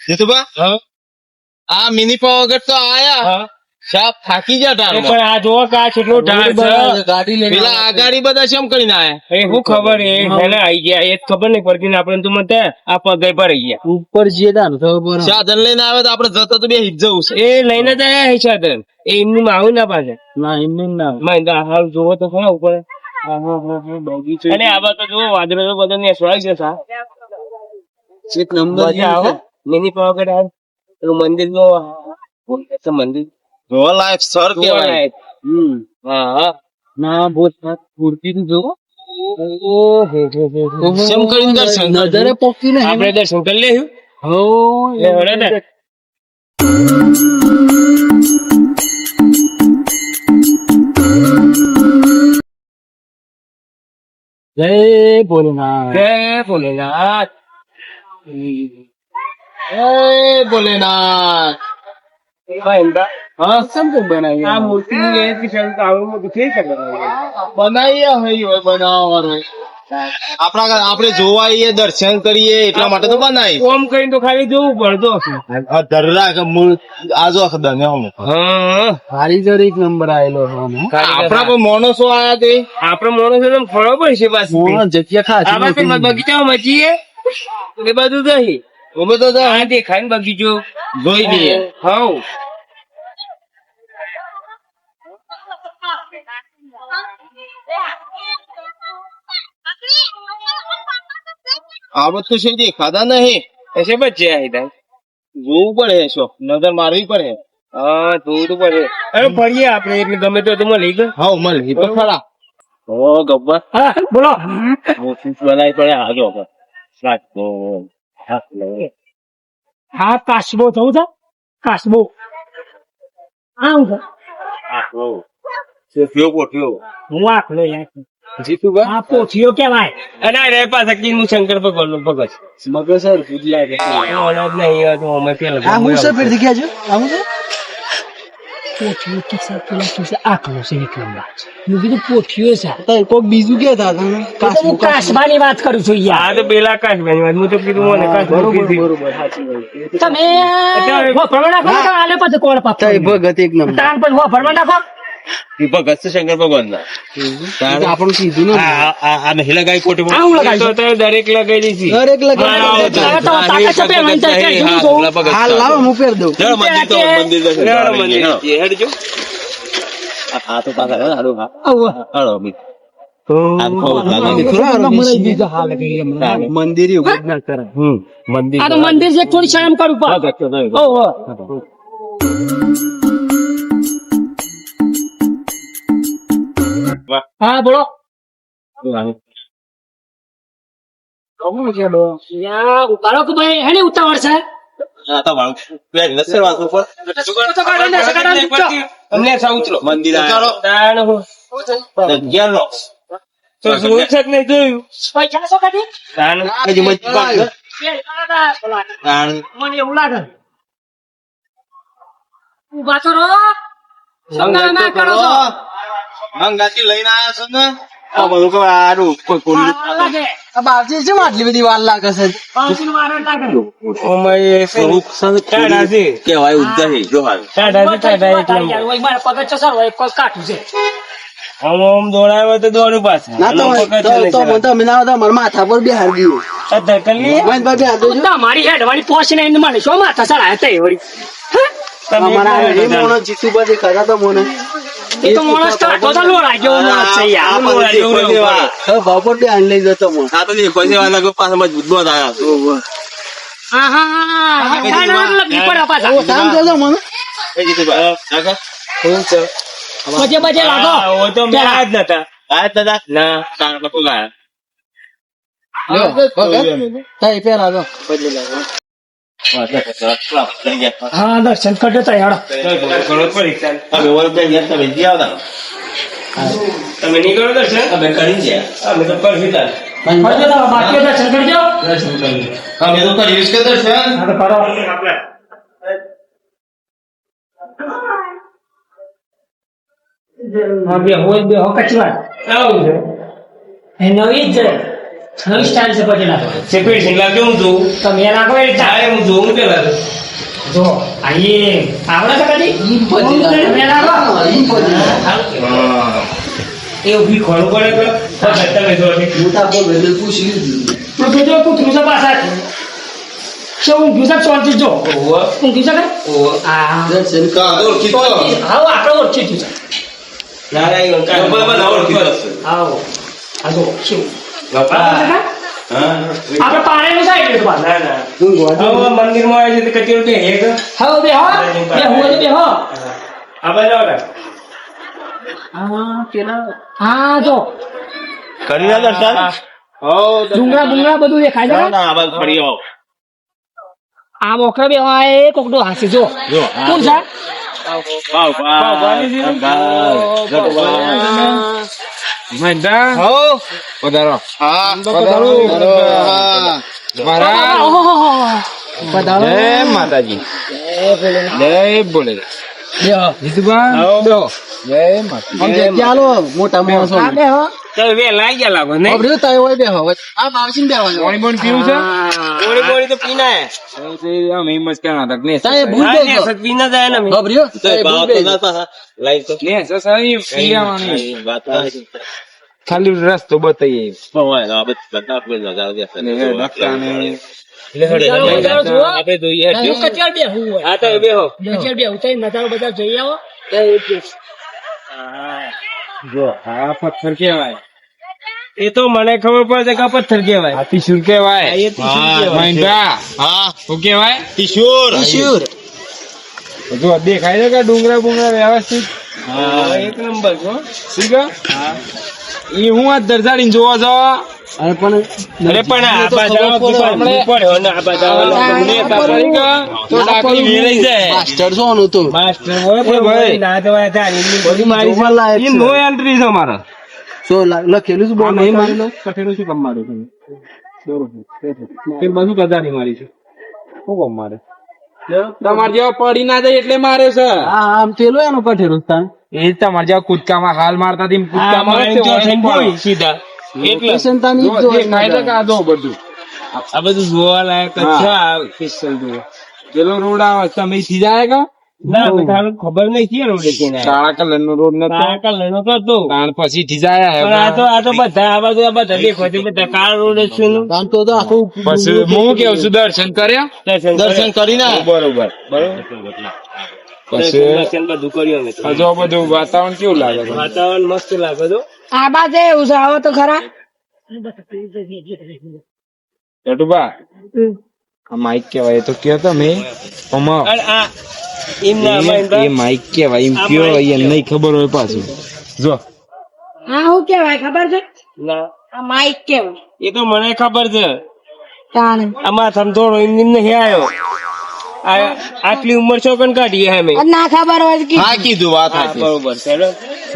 જીતુભા આ મિની પાવાગઢ તો આયા સાપ થાકી ગયા ટાણમાં. પણ આ જોવો કે આ કેટલો ઢાળ છે. પેલા આગાડી બધા શેમ કરીને આયા? એ શું ખબર એ હેને આઈ ગયા એ જ ખબર નહીં પડતી ને આપણે તો મતે આ પગે પર આઈ ગયા ઉપર જઈએ તો સાધન લઈને આવે તો આપડે જતો તો બે હિજ જવું છે. એ લઈને જ આયા હે સાધન એ એમની માં આવું ના પાછળ ના એમને ના માં હાલ જોવો તો ખરા ઉપર અને આવા તો જોવો વાદળો તો બધા ને સ્વાય છે સા એક નંબર આવો મિની પાવાગઢ આ પેલું મંદિર નો મંદિર જોવા લાયક સર કેવાય. હા હા ના બહુ પૂરતી તું જો શેમ કરીને દર્શન નજરે પોકી ને આપણે દર્શન કરી લેવું હો લે હળે ને જય ભોલેનાથ જય ભોલેનાથ જય ભોલેનાથ. હા સમજ બનાવી આ મૂર્તિ એ આવડું થઈ શકે બનાવીએ હોય બનાવવાનું હોય. આપણે જોવાઈએ દર્શન કરીએ એટલા માટે તો બનાવી. ઓમ કઈ તો ખાલી જોવું પડતો આજો દને હમ કારીગર એક નંબર આવેલો આપણા કોઈ માણસો આયા તે આપડે માણસો ફળો પડશે પાછું જગ્યા ખાસ બગીચામાં મચીએ એ બધું દહીં અમે તો આ દેખાય ને બગીચો જોઈ લઈએ. હવ આ બધું છે દેખાતા નહીં. એસે બચ્ચે આઈ જોવું પડે શું નજર મારવી પડે. હા જોવું તો પડે અરે ફરીએ આપડે એટલે ગમે તો મળી ગયો હા મળી તો ખરા. ઓ ગબ્બર બોલો બનાવી પડે આજો હા કાશબો થવું છે કાશબો આમ હું આખલો જીતુભા આ પોથીઓ કેવાય અને રે પાછા હું શંકર ભગવાન નો ભગત મગસર ભૂજલા આ હું સર ફેર દેખ્યા છે આ હું પોથીઓ કે આખલો છે એક નંબર હું કીધું પોથીઓ છે કોક બીજું કે હતા કાશબાની વાત કરું છું યાર આ તો પેલા કાશબાની વાત હું તો કીધું મને બરોબર સાચી વાત તમે ભરવા નાખો આલે પછી કોણ પાપતા ભગત એક નંબર તાન પછી ભરવા નાખો ભગત છે શંકર ભગવાન ના. આપણું કીધું ને આ નહીં લગાવી કોટી આ હું લગાવી તો દરેક લગાવી દીધી દરેક હાલ લાવો હું ફેર દઉં મંદિર મંદિર છે થોડી શરમ કરું પણ હા બોલો ઉતારો કે ભાઈ હેને ઉતાવળ છે મંદિર પૈસા શું કાઢી મને એવું લાગે ઉભા તો રહો સંગાળ ના કરો છો મંગાતી લઈને આવ્યા છો ને વાર લાગે બાપજી શું આટલી બધી વાર લાગે છે પાંચની વાર લાગે કેવાય ઉદ્દહી જો હાલ મારા પગ છે સર એક કાઠું છે આમ દોડાવે તો દોડું પાછું ના તો તમે ના આવતા મારા માથા પર બેહાર ગયું મારી હેડ વાળી પોચ ને એને મને શું માથા ચડાય તે વળી અમારા જીતુભાઈ ખરા તો મને એ તો માણસ કાઢો તો લોડા જેવો માણસ છે યાર બાપર બે આન લઈ જતો મને આ તો પૈસા વાળા પાસે મજબૂત બહુ આવ્યા. હા હા લગી પડે પાછા કામ કરજો મને બજે બજે લાગો ઓ તો મેં આજ નતા ના તારા લોકો ગયા પેલા તો હા દર્શન કરજો તો યાર તમે નહીં કરો દર્શન અમે કરી ગયા અમે તો કરી દીધા બાકી દર્શન કરજો અમે તો કરીશ કે દર્શન હા તો કરો આપણે હા બે હોય બે હો કચવા આવું છે એ નવી જ નવી સ્ટાઇલ છે પછી નાખો સેપરેટ છે લાગે હું જોઉં તમે નાખો એ ચાલે હું જોઉં પેલા જો આઈએ આવડે છે કદી તમે નાખો એ ઉભી ખોલું પડે કે તમે જો મોટા પર વેલે પૂછી લીધું તો જો કુતરું છે પાછા શું ઊંઘ્યું છે ચોરથી જો ઓહો ઊંઘ્યું છે કઈ ઓહો હા દર્શન કા ઓળખી તો આવો આપણે ઓળખી દીધું નારાયણ બરાબર ઓળખી તો આવો આ જો શું બાપા આપણે પાણીનું સાઈડ લીધું પાછું. ના ના ઊંઘવા દે. હવે મંદિરમાં આવે છે તો કચેરી કે એક હવે બે હો બે હું બે હો આ બધા હા જો કરી ના દર્શન હો ડુંગરા બુંગરા બધું દેખાય છે ના આવાજ ફરી આવો આ મોખરા બે હોય એ કોકડો હાસે જો જો કોણ છે હો પધારો હા પધારો જય માતાજી જય ભોલે જય આમ જગ્યા આલો, મોટા માણસો આ બે હો ચાલ વે લાઈ ગયા લાગો ને અબર્યું તાય હોય બે હવે આ માણસીને બેહવાનું. ગોળી ગોળી તો પીના હે તાય ભૂલ બેહજો. પીના જાય ને અબર્યું તાય ભૂલ બેહજો. ખાલી રસ્તો બતાવીએ આપણે જોઈએ કચેર બે હું હોય હા તો બેહો કચેર બે ઉતારી નજારો બધા જોઈ આવો જો આ પથ્થર કેવાય એ તો મને ખબર પડે કે આ પથ્થર કેવાય આ ત્રિશુલ કેવાય એ ત્રિશુલ કહેવાય. મહેન્દ્રા હા શું કેવાય ત્રિશુર ઈશ્વર. જો દેખાય છે કે ડુંગરા બુંગરા વ્યવસ્થિત એક નંબર છો એ હું આ દરજાડીને જોવા છો અરે પણ અરે પણ આ બાજુ પડ્યો ને આ બાજુ તો ડાકરી વેરાઈ જાય માસ્ટર છો આનું તો. માસ્ટર હોય પણ ભાઈ. ના જવાય ત્યાં બધી મારી જોવા લાયક છે. છે. એ નો એન્ટ્રી છે મારા શું લખેલું છે બોર્ડ નહીં માં? મારેલું કઠેલું શું કામ મારું તમે બધું કદાની મારી છે શું કામ મારે તમારે જેવા પડી ના જાય એટલે મારે છે હા આમ પેલું એનું કઠેલું સ્થાન. એ તમારે જેવા કૂદકામાં હાલ મારતા હતી આ મારી તો થઈને પડી સીધા એટલે પેશન્ટાની જ જોવા દેખાય છે કે આ જો બધું આ બધું જોવા લાયક જ હા. છે આ પિસ્તોલ જુઓ. પેલો રોડ આવે તમે થી જાય કે ના બધાને ખબર નહીં રોડે કેને કાળા કલર નો રોડ નતો કાળા કલરનો તો હતો. તાણ પછી થી જાય પણ આ તો બધા આ બાજુ આ બધા દેખો છે બધા કાળા રોડ જ છે ને. આમ તો આખું પછી હું કેવું છું દર્શન કર્યા દર્શન કરીને બરોબર પછી દર્શન બધું કર્યું અમે તો. આ જો બધું વાતાવરણ કેવું લાગે છે વાતાવરણ મસ્ત લાગે તો આ બાજુ એવું છે આવો તો ખરા ચટુબા આ માઇક કેવાય એ તો કયો તમે અને આ એમ ના એ માઇક કેવાય એમ કયો એ નહીં ખબર હોય પાછું જો હા શું કેવાય ખબર છે ના આ માઈક કેવાય એ તો મને ખબર છે તાણે આમાં સમજોડો એમ નહીં આવ્યો આટલી ઉંમર ચોકન કાઢીએ અમે ના ખબર હોય તો હા કીધું વાત હા બરોબર છે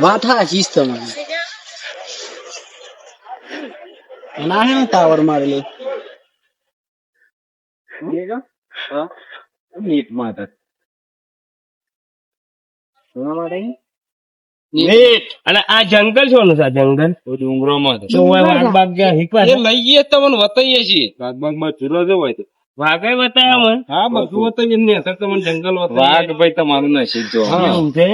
વાત હાચી જ તમારી. ના હે ને ટાવર મારેલું. નીટ માં હતા અને આ જંગલ શું છે આ જંગલ ડુંગરો માં તો હોય વાઘ બાગ ગયા હિકવા એ લઈએ તમને વતાઈએ છીએ બાગબાગ માં ચૂલો જ હોય તો વાઘે બતાવ્યા મને હા બધું વતાઈએ ને અત્યારે તમને જંગલ વાઘ ભાઈ તમારું નસીબ જો એવું છે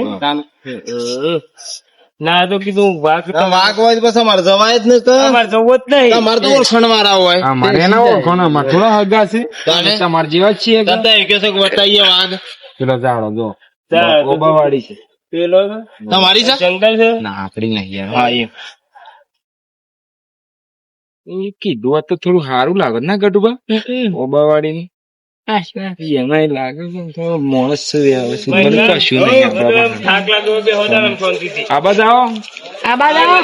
ના તો કીધું વાઘ વાઘ હોય પછી અમારે જવાય જ નહીં તમારે જવું જ નહીં તમારે તો ઓળખણ વાળા હોય અમારે એના ઓળખણ અમારે થોડા હગા છે તમારે જેવા જ છીએ કે વતાઈએ વાઘ પેલો ઝાડો જો ઓબાવાડી છે પેલો તમારી છે જંગલ છે ના આપડી નહીં યાર હા એ કીધું હોત તો થોડું સારું લાગે ના ગટુબા ઓબાવાડી ની એમાં લાગે કે થોડો માણસ છે હવે શું મને કશું નહીં થાક લાગ્યો બે હોતા ને ફોન કીધી આ બાજુ આવો આ બાજુ આવો.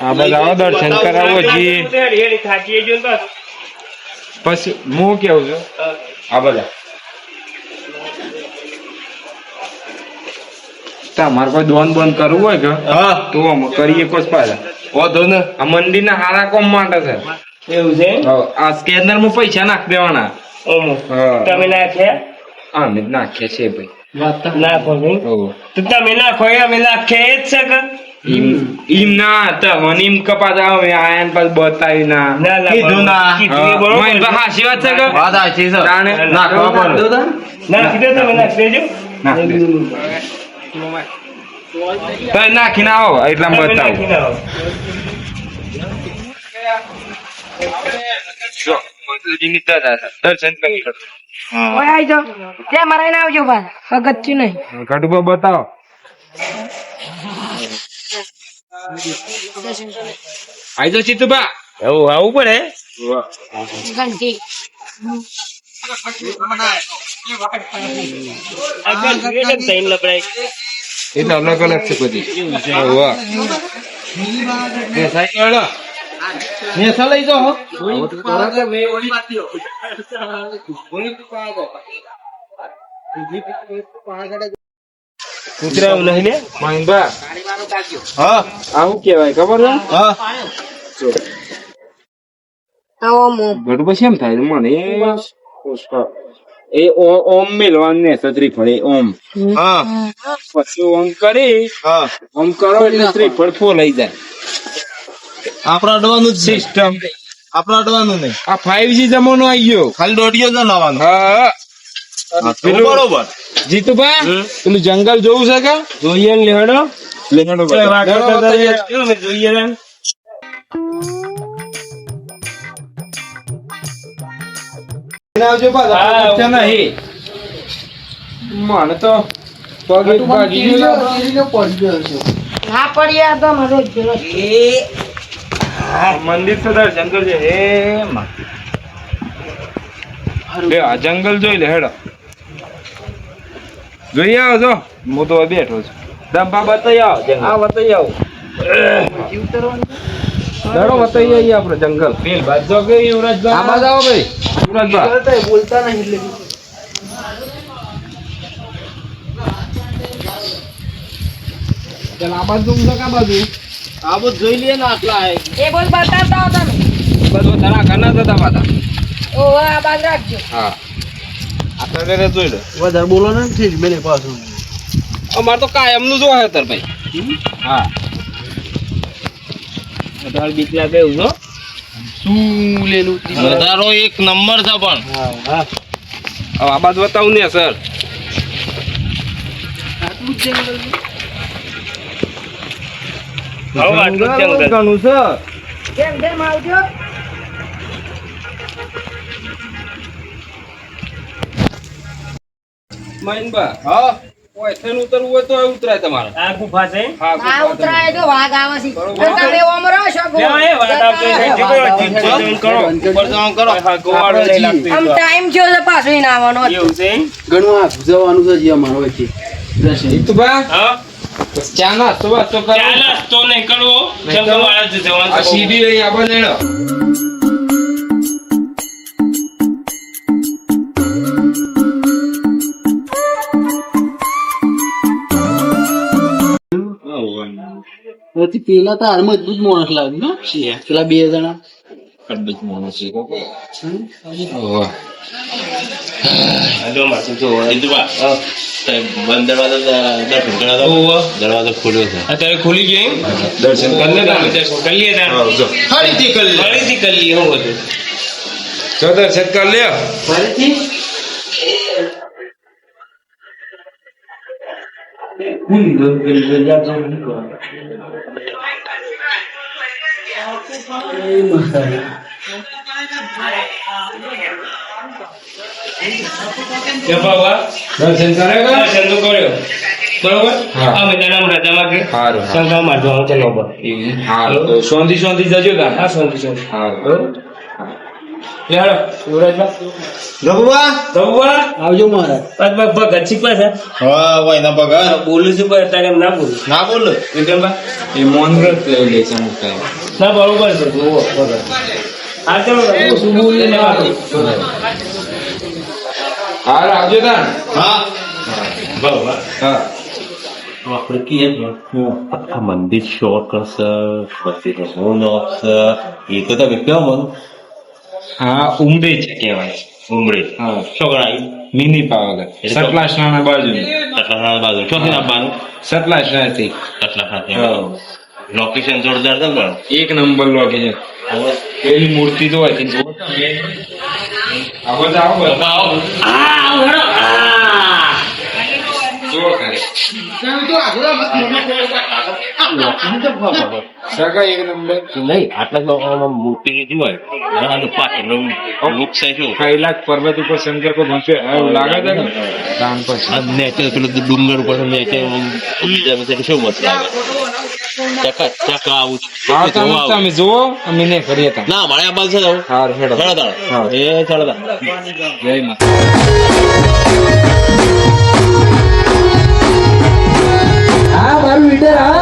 આ બાજુ આવો દર્શન કરાવો જી થાકી ગયો ને પછી હું કેવું છું આ બધા તમારે કોઈ દોન બોન કરવું હોય કે હા તો અમે કરીએ કોઈ પાછા વાંધો ને આ મંદિર ના હારા કોમ માટે છે એવું છે આ સ્કેનર માં પૈસા નાખ દેવાના તમે નાખ્યા અમે નાખીએ છીએ ભાઈ નાખો ભાઈ હોવ. તો તમે નાખો અમે નાખીએ જ છે કે ઈમ ના તમને એમ કપાસ આવે આયન પાસ બતાવી ના ના ના કીધું ના. કીધું એ બરોબર મહેન છે. ભાઈ હાચી વાત છે કે વાત સાચી છે. તાણે નાખવા પડે. ના કીધું તમે નાખી દેજો તો નાખીને આવો એટલા તમે બતાવો નાખીને આવો. જો, મોતીજીની દાદા દર્શન કરી લો. ઓય આઈ જાઓ. ત્યાં મરાઈને આવજો પાછા. અગત્ય નહીં. કટુબા બતાવો આઈ જાઓ ચિત્તુબા એવું આવું પડે ઘંટી. આગળ જોઈએ ને તૈન લપડાય. એ તો અલગ અલગ છે બધી વાહ મેસા લઈ જાઓ હો. કૂતરાવું નહીં લે મહેનભા હા આ શું કહેવાય ખબર છે હા આવો મોં. ગઢુબા કેમ થાય છે મને એ ઓમ મેલવાનું ને શ્રીફળ એ ઓમ હા પછી ઓમ કરી હા ઓમ કરો એટલે શ્રીફળ ફોલાઈ જાય આપડે અડવાનું જ છે. સિસ્ટમ આપડે અડવાનું નહીં. આ 5G જમાનો આવી ગયો ખાલી દોઢિયો જ નવાનું. હા પેલું બરોબર. જીતુભા પેલું જંગલ જોવું છે કે જોઈએ ને લેવાનો લેવાનો ચાલ વાત કરતા હતા. કેવું ને જોઈએ ને આવજો પાછા હા, પગથિયા નહીં મને તો પગે ભાગી ગયો ના પડી આ તો મારો જ ગયો. મંદિર તો દર્શન કરજે હે માં લે આ જંગલ જોઈ લે હેડો જોઈ આવો જો હું તો બેઠો છું દંભા બતાઈ આવો જંગલ હા બતાઈ આવો દડો બતાઈ આવીએ આપણે જંગલ પેલ બાદ જો કે યુવરાજભાઈ આ બાદ આવો ભાઈ યુવરાજભાઈ બોલતા નહીં એટલે ચાલ આ બાજુ ઊંધા કા બાજુ આ બધું જોઈ લઈએ ને આટલા એ બોલ બતાવતા હો તમે. બધું તારા ઘરના હતા પાછા ઓહો, આ બાદ રાખજો. હા આપણે જોઈ લે વધારે બોલો ને ઠીક મેલે પાછું અમાર તો કાયમ નું જો હે તાર ભાઈ હા વધારે બીક લાગે એવું છો શું લેલું વધારો એક નંબર છે પણ હવે આ બાજુ બતાવું ને સર આવો આટલું જ જંગલ ઘણું છે જેમ જેમ આવજો. મહેનબા હા ઓય થઈને ઉતરવું હોય તો ઉતરાય તમારે આ ગુફા છે હા આ ઉતરાય જો વાઘ આવે છે. બરોબર. તો તમે ઓમ રહો છો, ગો. લેવા એ વાત આવતો છે. ઠીક હોય, ઠીક છે, જોઈન કરો ઉપર જવાનું કરો. હા ગોવાળો નહીં લાગતું આમ એટલો. ટાઈમ થયો છે પાછો એને આવવાનો. એવું છે ઘણું આ જવાનું છે જે અમારો વચ્ચે જીતુભા હા ચા નાસ્તો વાસ્તો કરો ચાલ તો નહીં કરવો જંગલ વાળા જ જવાનું આ છે. સીડી લઈ આવો ને હેડો. પછી પેલા તો હાર મજબૂત માણસ લાગે ને પેલા બે જણા કડબીજ માણસ છે ઓહો. હાલો માથું જો દરવાજો ખુલ્યો છે. અત્યારે ખુલી ગઈ દર્શન કરી લે તમે. દર્શન કરી લઈએ તાર. ફરીથી કરી લે. ફરીથી કરી લઈએ હું બધું જો દર્શન કરી લ્યો ફરીથી કે બાબા દર્શન કરે કે દર્શન તો કર્યો બરોબર હા. અમે તેના રાજામાં કે હારું, હારું. શંકા મારવાનું ચલો બસ હારું તો શાંતિ શાંતિ જજો તાર હા શાંતિ શાંતિ હારું બરોબર લે હાલો યુવરાજભાઈ રઘુબા બાબા આવજો મહારાજ ભગત શીખવા છે હા ભાઈ ના પગાર બોલું છું પણ અત્યારે એમ ના બોલું ના બોલ વિક્રમભાઈ એ મૌન વ્રત લઈ લે છે અમુક ટાઈમ ના બરોબર છે જુઓ ભગત હા ચલો શું બોલીને હાર આવજો તાર હા બાબા હા આપણે કીએ આ મંદિર શોખ હશે મંદિર હોનો હશે એ તો તમે કેવો મન હા ઉમરે છે કહેવાય ઉમરે હા શું ગણાય મિની પાવાગઢ સતલાસણા બાજુ સટલાસણા બાજુ ચોથી આપવાનું સતલાસણાથી સટલાસણા લોકેશન જોરદાર છે ને એક નંબર લોકે છે પેલી મૂર્તિ તો હતી જો તમે આવો જાઓ બતાવો જો કરે સગા એક નંબર નહીં આટલા મૂર્તિ લીધી હોય પાછળ વૃક્ષ શું 5 લાખ પર્વત ઉપર શંકર કો ભંસે એવું લાગે છે ને દાન પછી નેચર પેલું ડુંગર ઉપર નેચર શું મસ્ત લાગે ચકા આવું હા તમે જુઓ અમે ને કરીએ તા ના મારે આ બાજુ છે સારું હેડો ચડતા એ ચડતા જય માતા હા મારું લીડર હા